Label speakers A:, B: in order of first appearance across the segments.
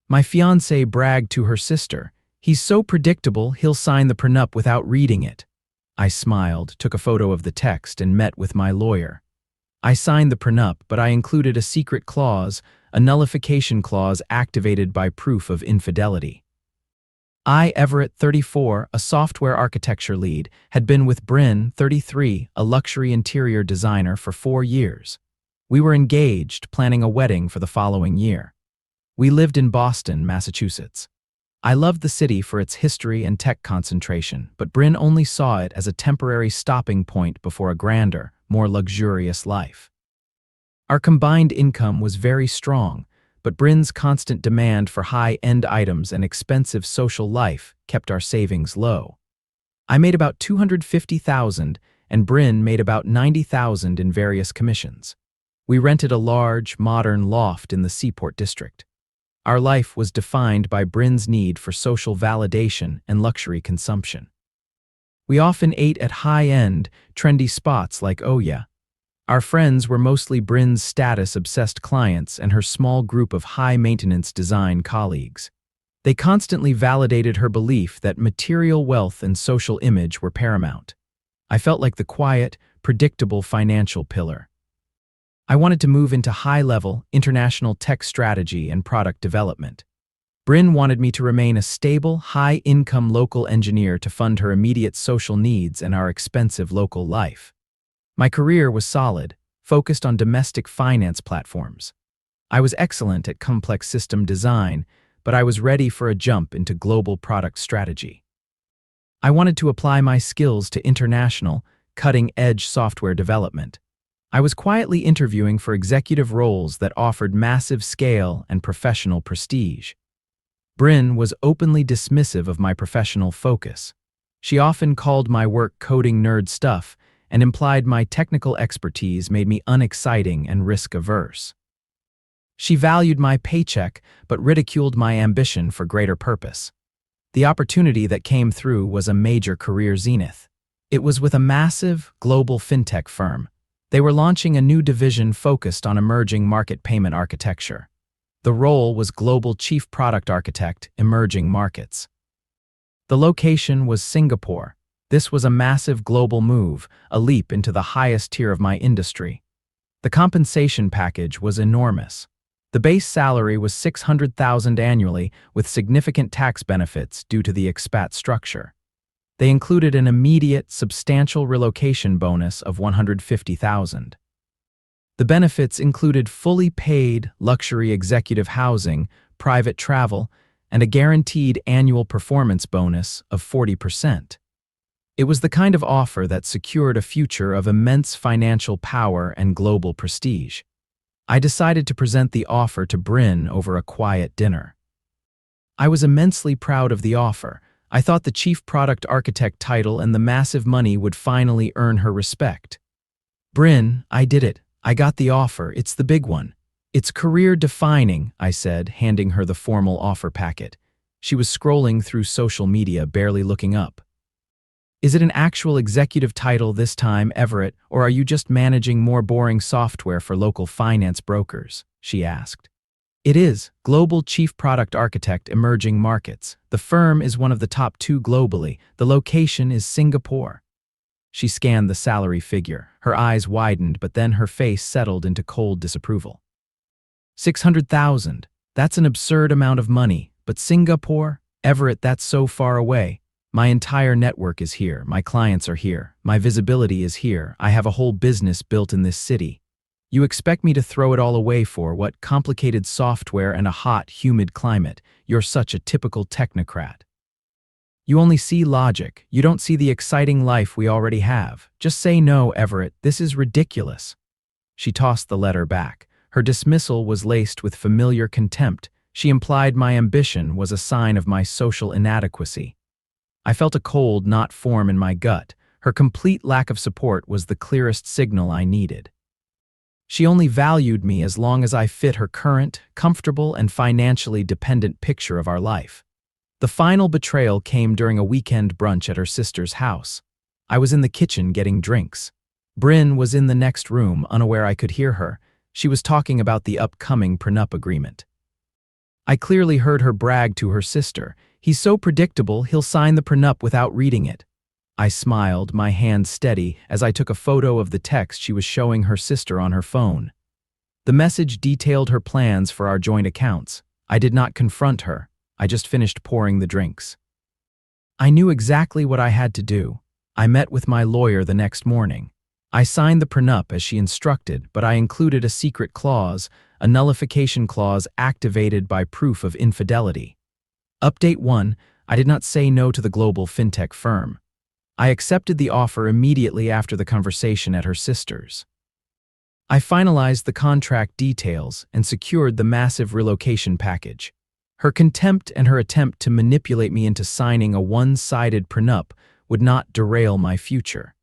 A: My fiancée bragged to her sister. "He's so predictable, he'll sign the prenup without reading it." I smiled, took a photo of the text, and met with my lawyer. I signed the prenup, but I included a secret clause, a nullification clause activated by proof of infidelity. I, Everett, 34, a software architecture lead, had been with Bryn, 33, a luxury interior designer, for 4 years. We were engaged, planning a wedding for the following year. We lived in Boston, Massachusetts. I loved the city for its history and tech concentration, but Bryn only saw it as a temporary stopping point before a grander, more luxurious life. Our combined income was very strong, but Bryn's constant demand for high-end items and expensive social life kept our savings low. I made about $250,000, and Bryn made about $90,000 in various commissions. We rented a large, modern loft in the Seaport district. Our life was defined by Bryn's need for social validation and luxury consumption. We often ate at high-end, trendy spots like Oya. Our friends were mostly Bryn's status-obsessed clients and her small group of high-maintenance design colleagues. They constantly validated her belief that material wealth and social image were paramount. I felt like the quiet, predictable financial pillar. I wanted to move into high-level, international tech strategy and product development. Bryn wanted me to remain a stable, high-income local engineer to fund her immediate social needs and our expensive local life. My career was solid, focused on domestic finance platforms. I was excellent at complex system design, but I was ready for a jump into global product strategy. I wanted to apply my skills to international, cutting-edge software development. I was quietly interviewing for executive roles that offered massive scale and professional prestige. Bryn was openly dismissive of my professional focus. She often called my work coding nerd stuff and implied my technical expertise made me unexciting and risk-averse. She valued my paycheck but ridiculed my ambition for greater purpose. The opportunity that came through was a major career zenith. It was with a massive, global fintech firm. They were launching a new division focused on emerging market payment architecture. The role was Global Chief Product Architect, Emerging Markets. The location was Singapore. This was a massive global move, a leap into the highest tier of my industry. The compensation package was enormous. The base salary was $600,000 annually, with significant tax benefits due to the expat structure. They included an immediate, substantial relocation bonus of $150,000. The benefits included fully paid, luxury executive housing, private travel, and a guaranteed annual performance bonus of 40%. It was the kind of offer that secured a future of immense financial power and global prestige. I decided to present the offer to Bryn over a quiet dinner. I was immensely proud of the offer. I thought the Chief Product Architect title and the massive money would finally earn her respect. "Bryn, I did it. I got the offer. It's the big one. It's career-defining," I said, handing her the formal offer packet. She was scrolling through social media, barely looking up. "Is it an actual executive title this time, Everett, or are you just managing more boring software for local finance brokers?" she asked. "It is, Global Chief Product Architect, Emerging Markets. The firm is one of the top 2 globally. The location is Singapore." She scanned the salary figure. Her eyes widened, but then her face settled into cold disapproval. $600,000. That's an absurd amount of money. But Singapore? Everett, that's so far away. My entire network is here. My clients are here. My visibility is here. I have a whole business built in this city. You expect me to throw it all away for what? Complicated software and a hot, humid climate. You're such a typical technocrat. You only see logic. You don't see the exciting life we already have. Just say no, Everett. This is ridiculous. She tossed the letter back. Her dismissal was laced with familiar contempt. She implied my ambition was a sign of my social inadequacy. I felt a cold knot form in my gut. Her complete lack of support was the clearest signal I needed. She only valued me as long as I fit her current, comfortable, and financially dependent picture of our life. The final betrayal came during a weekend brunch at her sister's house. I was in the kitchen getting drinks. Bryn was in the next room, unaware I could hear her. She was talking about the upcoming prenup agreement. I clearly heard her brag to her sister. He's so predictable, he'll sign the prenup without reading it. I smiled, my hand steady, as I took a photo of the text she was showing her sister on her phone. The message detailed her plans for our joint accounts. I did not confront her. I just finished pouring the drinks. I knew exactly what I had to do. I met with my lawyer the next morning. I signed the prenup as she instructed, but I included a secret clause, a nullification clause activated by proof of infidelity. Update 1. I did not say no to the global fintech firm. I accepted the offer immediately after the conversation at her sister's. I finalized the contract details and secured the massive relocation package. Her contempt and her attempt to manipulate me into signing a one-sided prenup would not derail my future.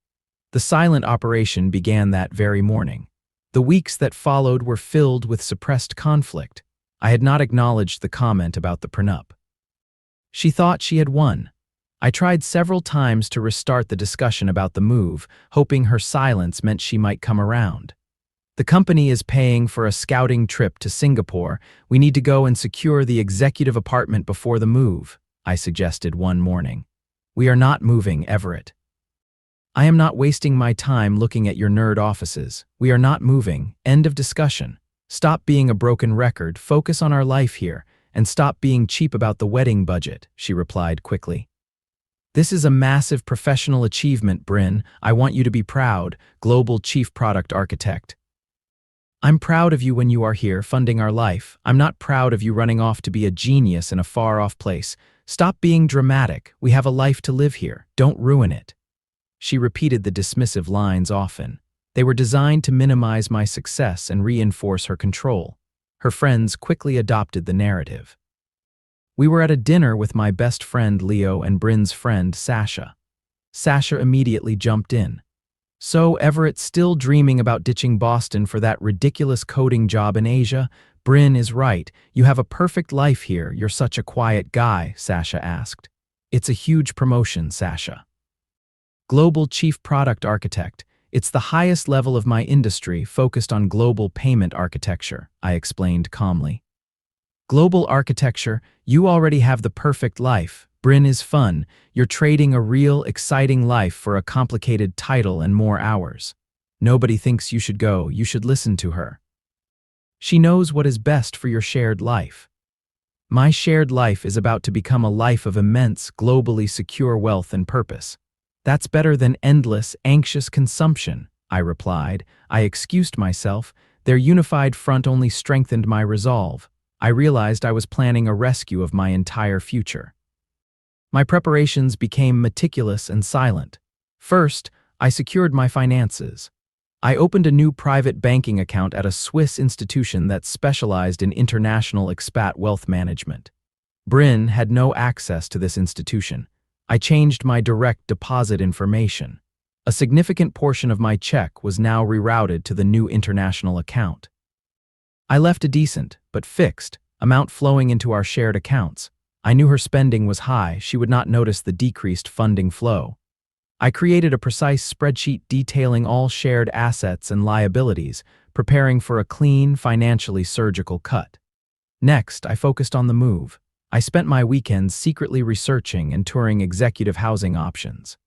A: The silent operation began that very morning. The weeks that followed were filled with suppressed conflict. I had not acknowledged the comment about the prenup. She thought she had won. I tried several times to restart the discussion about the move, hoping her silence meant she might come around. The company is paying for a scouting trip to Singapore. We need to go and secure the executive apartment before the move, I suggested one morning. We are not moving, Everett. I am not wasting my time looking at your nerd offices. We are not moving. End of discussion. Stop being a broken record, focus on our life here, and stop being cheap about the wedding budget, she replied quickly. This is a massive professional achievement, Bryn. I want you to be proud, Global Chief Product Architect. I'm proud of you when you are here, funding our life. I'm not proud of you running off to be a genius in a far-off place. Stop being dramatic. We have a life to live here. Don't ruin it. She repeated the dismissive lines often. They were designed to minimize my success and reinforce her control. Her friends quickly adopted the narrative. We were at a dinner with my best friend Leo and Bryn's friend Sasha. Sasha immediately jumped in. So, Everett still dreaming about ditching Boston for that ridiculous coding job in Asia? Bryn is right. You have a perfect life here. You're such a quiet guy, Sasha asked. It's a huge promotion, Sasha. Global Chief Product Architect. It's the highest level of my industry focused on global payment architecture, I explained calmly. Global architecture, you already have the perfect life. Bryn is fun. You're trading a real, exciting life for a complicated title and more hours. Nobody thinks you should go. You should listen to her. She knows what is best for your shared life. My shared life is about to become a life of immense, globally secure wealth and purpose. That's better than endless, anxious consumption, I replied. I excused myself. Their unified front only strengthened my resolve. I realized I was planning a rescue of my entire future. My preparations became meticulous and silent. First, I secured my finances. I opened a new private banking account at a Swiss institution that specialized in international expat wealth management. Bryn had no access to this institution. I changed my direct deposit information. A significant portion of my check was now rerouted to the new international account. I left a decent, but fixed, amount flowing into our shared accounts. I knew her spending was high. She would not notice the decreased funding flow. I created a precise spreadsheet detailing all shared assets and liabilities, preparing for a clean, financially surgical cut. Next, I focused on the move. I spent my weekends secretly researching and touring executive housing options.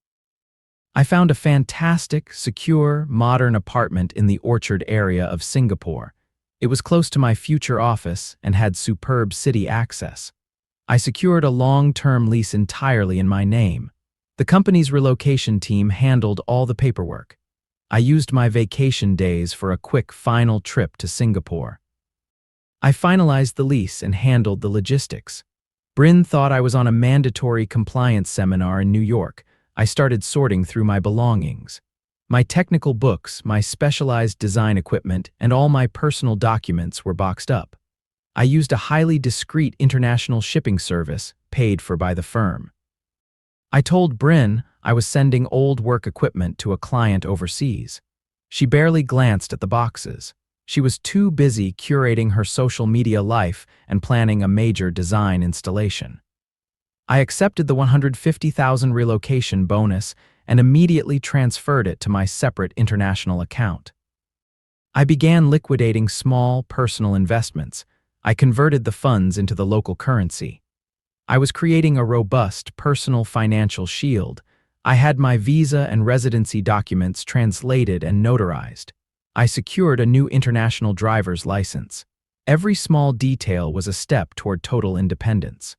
A: I found a fantastic, secure, modern apartment in the Orchard area of Singapore. It was close to my future office and had superb city access. I secured a long-term lease entirely in my name. The company's relocation team handled all the paperwork. I used my vacation days for a quick final trip to Singapore. I finalized the lease and handled the logistics. Bryn thought I was on a mandatory compliance seminar in New York. I started sorting through my belongings. My technical books, my specialized design equipment, and all my personal documents were boxed up. I used a highly discreet international shipping service paid for by the firm. I told Bryn I was sending old work equipment to a client overseas. She barely glanced at the boxes. She was too busy curating her social media life and planning a major design installation. I accepted the $150,000 relocation bonus and immediately transferred it to my separate international account. I began liquidating small personal investments. I converted the funds into the local currency. I was creating a robust personal financial shield. I had my visa and residency documents translated and notarized. I secured a new international driver's license. Every small detail was a step toward total independence.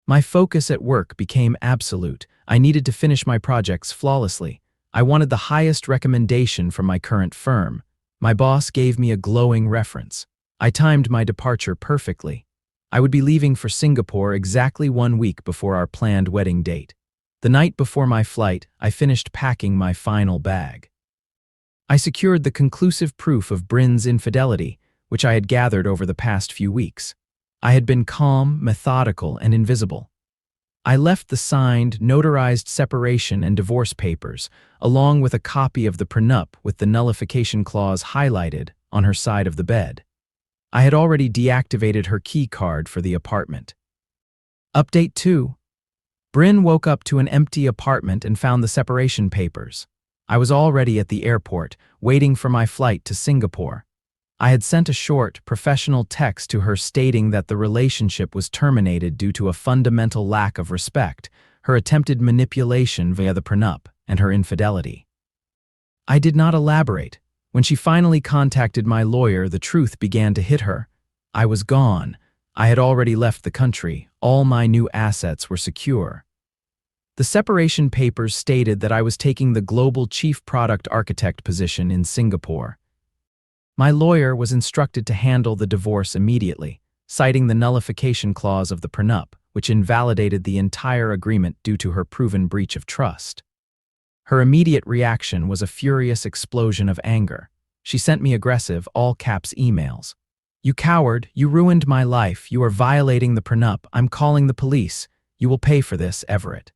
A: My focus at work became absolute. I needed to finish my projects flawlessly. I wanted the highest recommendation from my current firm. My boss gave me a glowing reference. I timed my departure perfectly. I would be leaving for Singapore exactly 1 week before our planned wedding date. The night before my flight, I finished packing my final bag. I secured the conclusive proof of Bryn's infidelity, which I had gathered over the past few weeks. I had been calm, methodical, and invisible. I left the signed, notarized separation and divorce papers, along with a copy of the prenup with the nullification clause highlighted on her side of the bed. I had already deactivated her key card for the apartment. Update 2. Bryn woke up to an empty apartment and found the separation papers. I was already at the airport, waiting for my flight to Singapore. I had sent a short, professional text to her stating that the relationship was terminated due to a fundamental lack of respect, her attempted manipulation via the prenup, and her infidelity. I did not elaborate. When she finally contacted my lawyer, the truth began to hit her. I was gone. I had already left the country. All my new assets were secure. The separation papers stated that I was taking the global chief product architect position in Singapore. My lawyer was instructed to handle the divorce immediately, citing the nullification clause of the prenup, which invalidated the entire agreement due to her proven breach of trust. Her immediate reaction was a furious explosion of anger. She sent me aggressive, all-caps emails. "You coward, you ruined my life, you are violating the prenup, I'm calling the police, you will pay for this, Everett."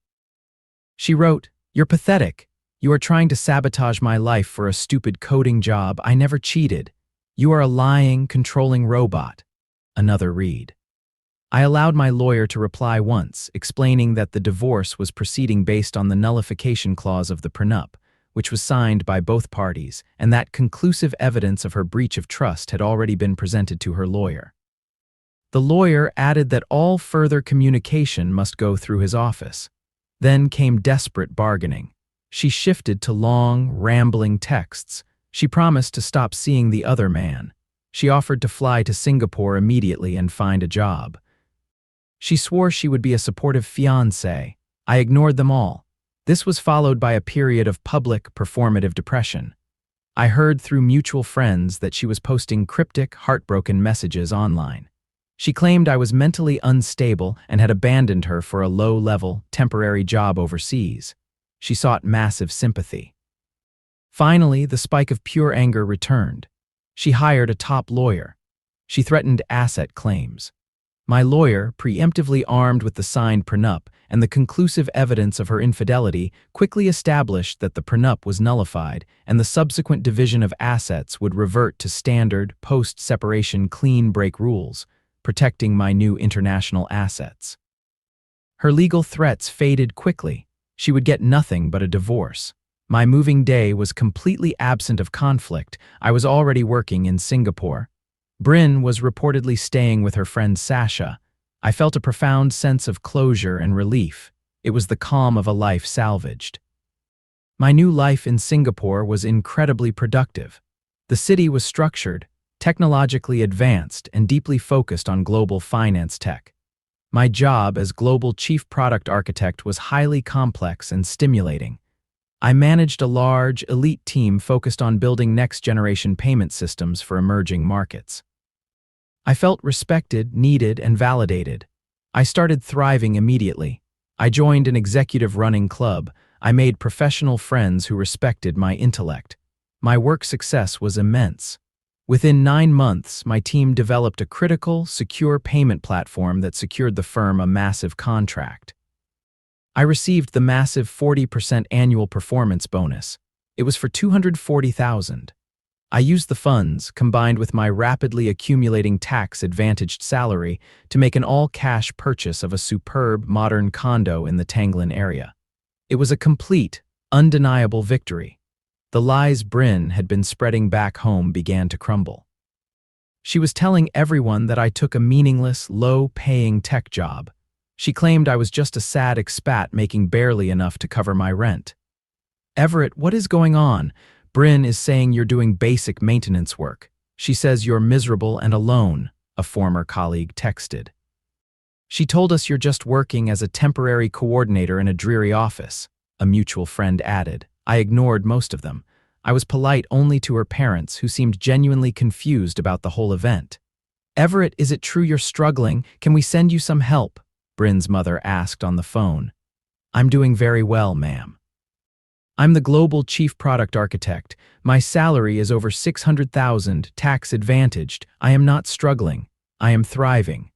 A: She wrote, "You're pathetic. You are trying to sabotage my life for a stupid coding job. I never cheated. You are a lying, controlling robot." Another read. I allowed my lawyer to reply once, explaining that the divorce was proceeding based on the nullification clause of the prenup, which was signed by both parties, and that conclusive evidence of her breach of trust had already been presented to her lawyer. The lawyer added that all further communication must go through his office. Then came desperate bargaining. She shifted to long, rambling texts. She promised to stop seeing the other man. She offered to fly to Singapore immediately and find a job. She swore she would be a supportive fiancée. I ignored them all. This was followed by a period of public, performative depression. I heard through mutual friends that she was posting cryptic, heartbroken messages online. She claimed I was mentally unstable and had abandoned her for a low-level, temporary job overseas. She sought massive sympathy. Finally, the spike of pure anger returned. She hired a top lawyer. She threatened asset claims. My lawyer, preemptively armed with the signed prenup and the conclusive evidence of her infidelity, quickly established that the prenup was nullified and the subsequent division of assets would revert to standard, post-separation clean break rules, protecting my new international assets. Her legal threats faded quickly. She would get nothing but a divorce. My moving day was completely absent of conflict. I was already working in Singapore. Bryn was reportedly staying with her friend Sasha. I felt a profound sense of closure and relief. It was the calm of a life salvaged. My new life in Singapore was incredibly productive. The city was structured, technologically advanced, and deeply focused on global finance tech. My job as global chief product architect was highly complex and stimulating. I managed a large, elite team focused on building next-generation payment systems for emerging markets. I felt respected, needed, and validated. I started thriving immediately. I joined an executive running club. I made professional friends who respected my intellect. My work success was immense. Within 9 months, my team developed a critical, secure payment platform that secured the firm a massive contract. I received the massive 40% annual performance bonus. It was for $240,000. I used the funds, combined with my rapidly accumulating tax-advantaged salary, to make an all-cash purchase of a superb, modern condo in the Tanglin area. It was a complete, undeniable victory. The lies Bryn had been spreading back home began to crumble. She was telling everyone that I took a meaningless, low-paying tech job. She claimed I was just a sad expat making barely enough to cover my rent. Everett, what is going on? Bryn is saying you're doing basic maintenance work. She says you're miserable and alone, a former colleague texted. She told us you're just working as a temporary coordinator in a dreary office, a mutual friend added. I ignored most of them. I was polite only to her parents, who seemed genuinely confused about the whole event. Everett, is it true you're struggling? Can we send you some help? Bryn's mother asked on the phone. I'm doing very well, ma'am. I'm the global chief product architect. My salary is over $600,000, tax-advantaged. I am not struggling. I am thriving.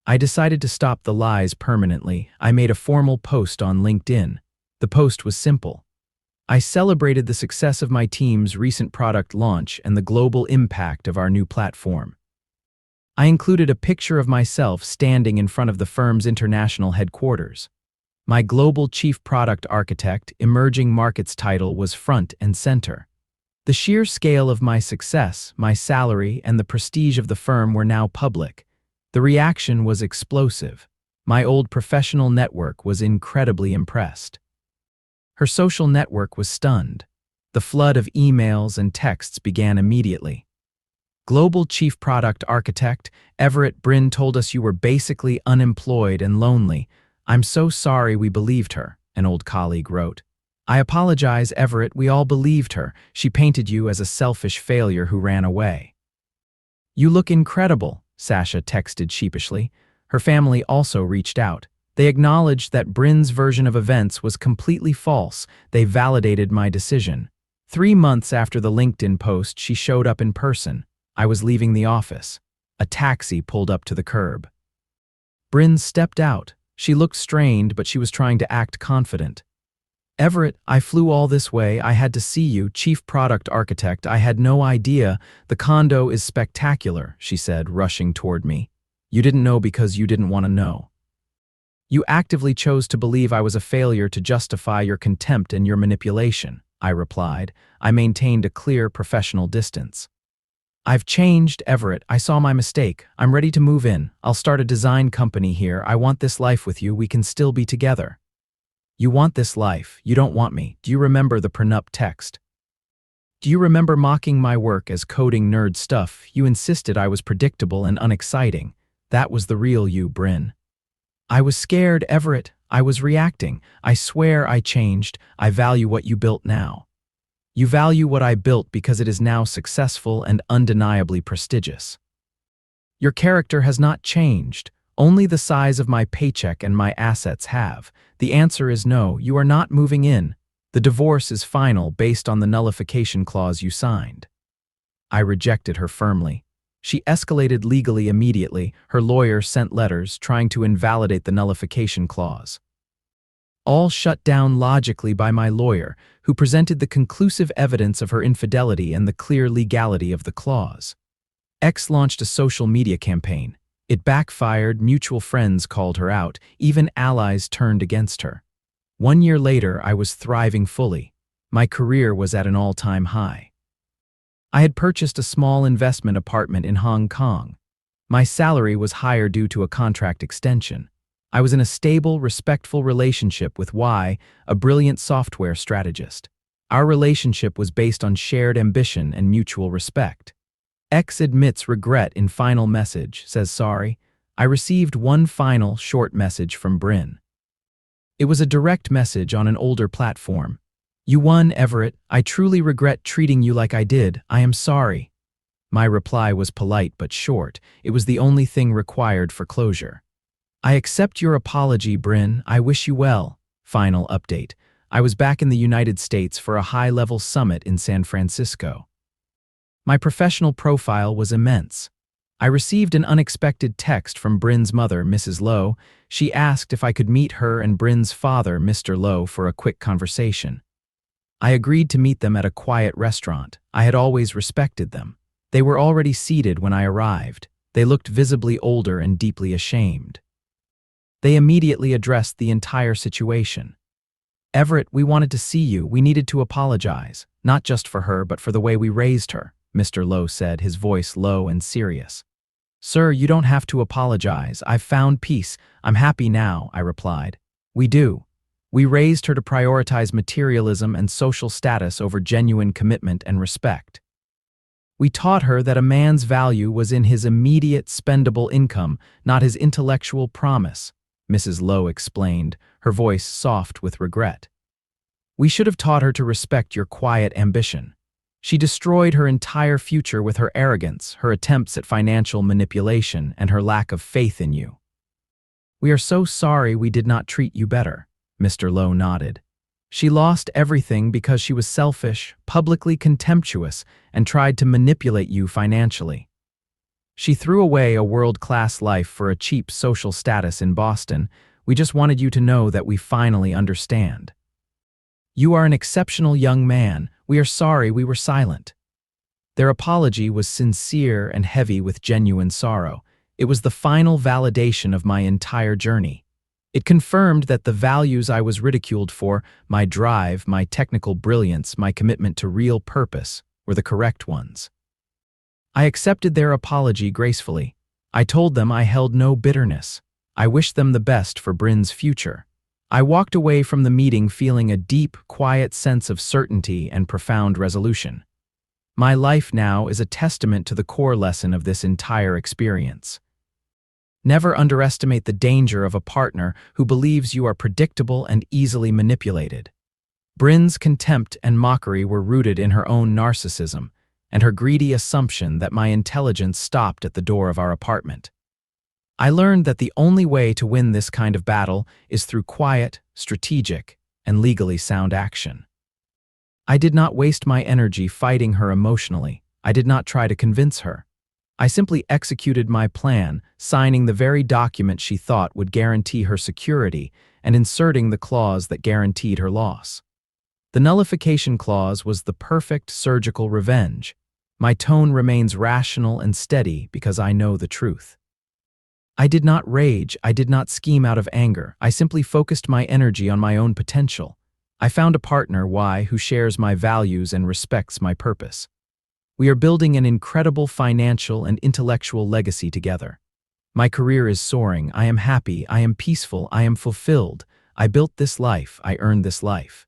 A: I decided to stop the lies permanently. I made a formal post on LinkedIn. The post was simple. I celebrated the success of my team's recent product launch and the global impact of our new platform. I included a picture of myself standing in front of the firm's international headquarters. My global chief product architect, emerging markets title was front and center. The sheer scale of my success, my salary, and the prestige of the firm were now public. The reaction was explosive. My old professional network was incredibly impressed. Her social network was stunned. The flood of emails and texts began immediately. Global Chief Product Architect, Everett, Bryn told us you were basically unemployed and lonely. I'm so sorry we believed her, an old colleague wrote. I apologize, Everett, we all believed her. She painted you as a selfish failure who ran away. You look incredible, Sasha texted sheepishly. Her family also reached out. They acknowledged that Bryn's version of events was completely false. They validated my decision. 3 months after the LinkedIn post, she showed up in person. I was leaving the office. A taxi pulled up to the curb. Bryn stepped out. She looked strained, but she was trying to act confident. Everett, I flew all this way. I had to see you, Chief Product Architect. I had no idea. The condo is spectacular, she said, rushing toward me. You didn't know because you didn't want to know. You actively chose to believe I was a failure to justify your contempt and your manipulation, I replied. I maintained a clear professional distance. I've changed, Everett. I saw my mistake. I'm ready to move in. I'll start a design company here. I want this life with you. We can still be together. You want this life. You don't want me. Do you remember the Prenup text? Do you remember mocking my work as coding nerd stuff? You insisted I was predictable and unexciting. That was the real you, Bryn. I was scared, Everett. I was reacting. I swear I changed. I value what you built now. You value what I built because it is now successful and undeniably prestigious. Your character has not changed. Only the size of my paycheck and my assets have. The answer is no, you are not moving in. The divorce is final based on the nullification clause you signed. I rejected her firmly. She escalated legally immediately. Her lawyer sent letters trying to invalidate the nullification clause. All shut down logically by my lawyer, who presented the conclusive evidence of her infidelity and the clear legality of the clause. X launched a social media campaign. It backfired. Mutual friends called her out. Even allies turned against her. 1 year later, I was thriving fully. My career was at an all-time high. I had purchased a small investment apartment in Hong Kong. My salary was higher due to a contract extension. I was in a stable, respectful relationship with Y, a brilliant software strategist. Our relationship was based on shared ambition and mutual respect. X admits regret in final message, says sorry. I received one final, short message from Bryn. It was a direct message on an older platform. You won, Everett. I truly regret treating you like I did. I am sorry. My reply was polite but short. It was the only thing required for closure. I accept your apology, Bryn. I wish you well. Final update. I was back in the United States for a high-level summit in San Francisco. My professional profile was immense. I received an unexpected text from Bryn's mother, Mrs. Lowe. She asked if I could meet her and Bryn's father, Mr. Lowe, for a quick conversation. I agreed to meet them at a quiet restaurant. I had always respected them. They were already seated when I arrived. They looked visibly older and deeply ashamed. They immediately addressed the entire situation. Everett, we wanted to see you. We needed to apologize, not just for her, but for the way we raised her. Mr. Lowe said, his voice low and serious. Sir, you don't have to apologize. I've found peace. I'm happy now, I replied. We do. We raised her to prioritize materialism and social status over genuine commitment and respect. We taught her that a man's value was in his immediate spendable income, not his intellectual promise, Mrs. Lowe explained, her voice soft with regret. We should have taught her to respect your quiet ambition. She destroyed her entire future with her arrogance, her attempts at financial manipulation, and her lack of faith in you. We are so sorry we did not treat you better, Mr. Lowe nodded. She lost everything because she was selfish, publicly contemptuous, and tried to manipulate you financially. She threw away a world-class life for a cheap social status in Boston. We just wanted you to know that we finally understand. You are an exceptional young man. We are sorry we were silent. Their apology was sincere and heavy with genuine sorrow. It was the final validation of my entire journey. It confirmed that the values I was ridiculed for, my drive, my technical brilliance, my commitment to real purpose, were the correct ones. I accepted their apology gracefully. I told them I held no bitterness. I wished them the best for Bryn's future. I walked away from the meeting feeling a deep, quiet sense of certainty and profound resolution. My life now is a testament to the core lesson of this entire experience. Never underestimate the danger of a partner who believes you are predictable and easily manipulated. Bryn's contempt and mockery were rooted in her own narcissism and her greedy assumption that my intelligence stopped at the door of our apartment. I learned that the only way to win this kind of battle is through quiet, strategic, and legally sound action. I did not waste my energy fighting her emotionally. I did not try to convince her. I simply executed my plan, signing the very document she thought would guarantee her security and inserting the clause that guaranteed her loss. The nullification clause was the perfect surgical revenge. My tone remains rational and steady because I know the truth. I did not rage, I did not scheme out of anger, I simply focused my energy on my own potential. I found a partner, who shares my values and respects my purpose. We are building an incredible financial and intellectual legacy together. My career is soaring, I am happy, I am peaceful, I am fulfilled. I built this life, I earned this life.